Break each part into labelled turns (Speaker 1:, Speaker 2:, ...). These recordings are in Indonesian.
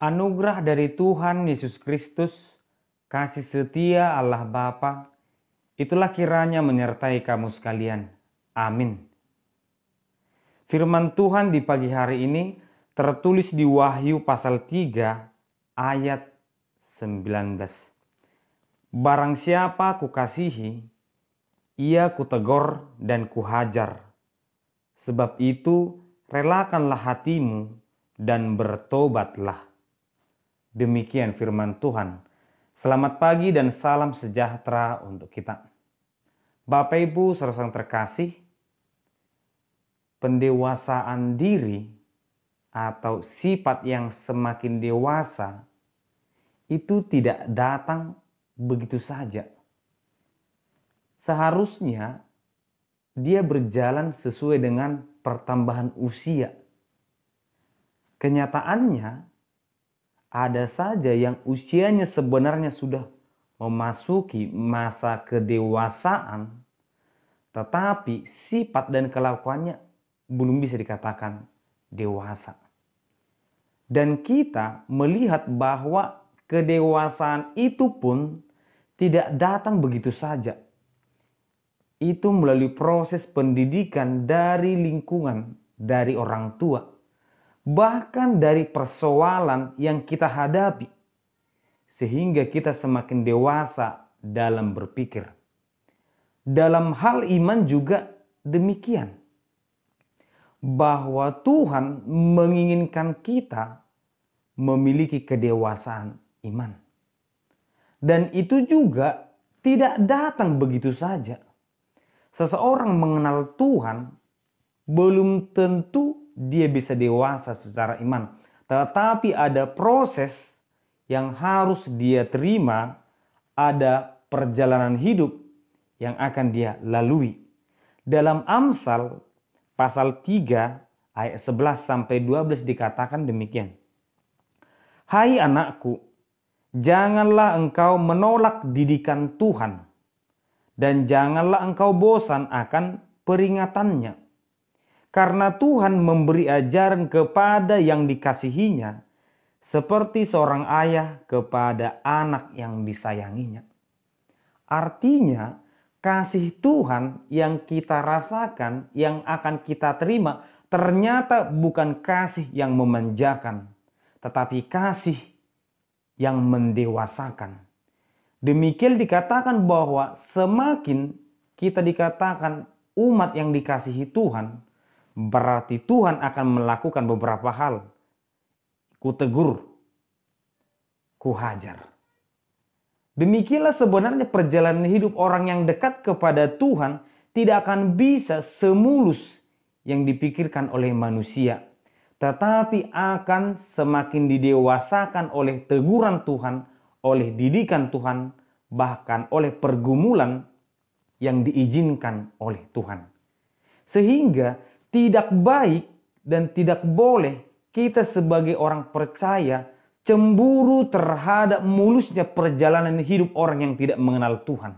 Speaker 1: Anugerah dari Tuhan Yesus Kristus, kasih setia Allah Bapa, itulah kiranya menyertai kamu sekalian. Amin. Firman Tuhan di pagi hari ini tertulis di Wahyu pasal 3 ayat 19. Barang siapa kukasihi, ia kutegur dan kuhajar. Sebab itu relakanlah hatimu dan bertobatlah. Demikian firman Tuhan. Selamat pagi dan salam sejahtera untuk kita. Bapak Ibu saudara terkasih, pendewasaan diri atau sifat yang semakin dewasa itu tidak datang begitu saja. Seharusnya dia berjalan sesuai dengan pertambahan usia. Kenyataannya, ada saja yang usianya sebenarnya sudah memasuki masa kedewasaan, tetapi sifat dan kelakuannya belum bisa dikatakan dewasa. Dan kita melihat bahwa kedewasaan itu pun tidak datang begitu saja. Itu melalui proses pendidikan dari lingkungan, dari orang tua. Bahkan dari persoalan yang kita hadapi, sehingga kita semakin dewasa dalam berpikir. Dalam hal iman juga demikian, bahwa Tuhan menginginkan kita memiliki kedewasaan iman. Dan itu juga tidak datang begitu saja. Seseorang mengenal Tuhan belum tentu dia bisa dewasa secara iman. Tetapi ada proses yang harus dia terima, ada perjalanan hidup yang akan dia lalui. Dalam Amsal pasal 3 ayat 11 sampai 12 dikatakan demikian. Hai anakku, janganlah engkau menolak didikan Tuhan, dan janganlah engkau bosan akan peringatannya. Karena Tuhan memberi ajaran kepada yang dikasihinya, seperti seorang ayah kepada anak yang disayanginya. Artinya, kasih Tuhan yang kita rasakan, yang akan kita terima, ternyata bukan kasih yang memanjakan, tetapi kasih yang mendewasakan. Demikian dikatakan bahwa semakin kita dikatakan umat yang dikasihi Tuhan, berarti Tuhan akan melakukan beberapa hal. Kutegur, kuhajar. Demikianlah sebenarnya perjalanan hidup orang yang dekat kepada Tuhan tidak akan bisa semulus yang dipikirkan oleh manusia. Tetapi akan semakin didewasakan oleh teguran Tuhan, oleh didikan Tuhan, bahkan oleh pergumulan yang diizinkan oleh Tuhan. Sehingga tidak baik dan tidak boleh kita sebagai orang percaya cemburu terhadap mulusnya perjalanan hidup orang yang tidak mengenal Tuhan.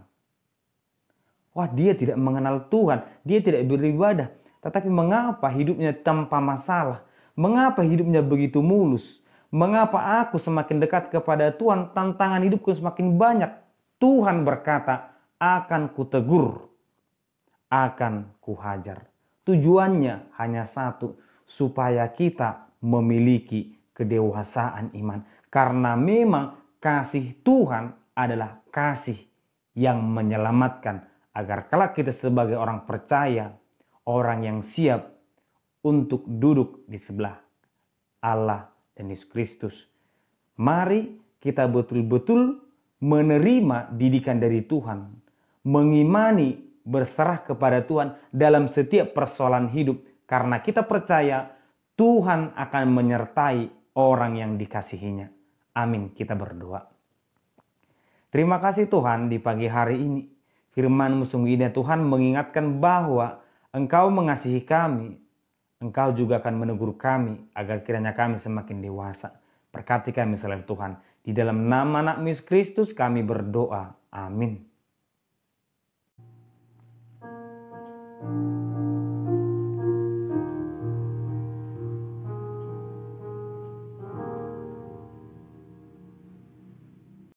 Speaker 1: Wah, dia tidak mengenal Tuhan, dia tidak beribadah. Tetapi mengapa hidupnya tanpa masalah? Mengapa hidupnya begitu mulus? Mengapa aku semakin dekat kepada Tuhan, tantangan hidupku semakin banyak? Tuhan berkata, akan kutegur, akan kuhajar. Tujuannya hanya satu, supaya kita memiliki kedewasaan iman. Karena memang kasih Tuhan adalah kasih yang menyelamatkan, agar kelak kita sebagai orang percaya, orang yang siap untuk duduk di sebelah Allah dan Yesus Kristus. Mari kita betul-betul menerima didikan dari Tuhan, mengimani, berserah kepada Tuhan dalam setiap persoalan hidup, karena kita percaya Tuhan akan menyertai orang yang dikasihinya. Amin. Kita berdoa. Terima kasih Tuhan, di pagi hari ini firman-Mu sungguh indah Tuhan, mengingatkan bahwa Engkau mengasihi kami. Engkau juga akan menegur kami agar kiranya kami semakin dewasa. Berkati kami selalu Tuhan. Di dalam nama anak-Mu Yesus Kristus kami berdoa. Amin.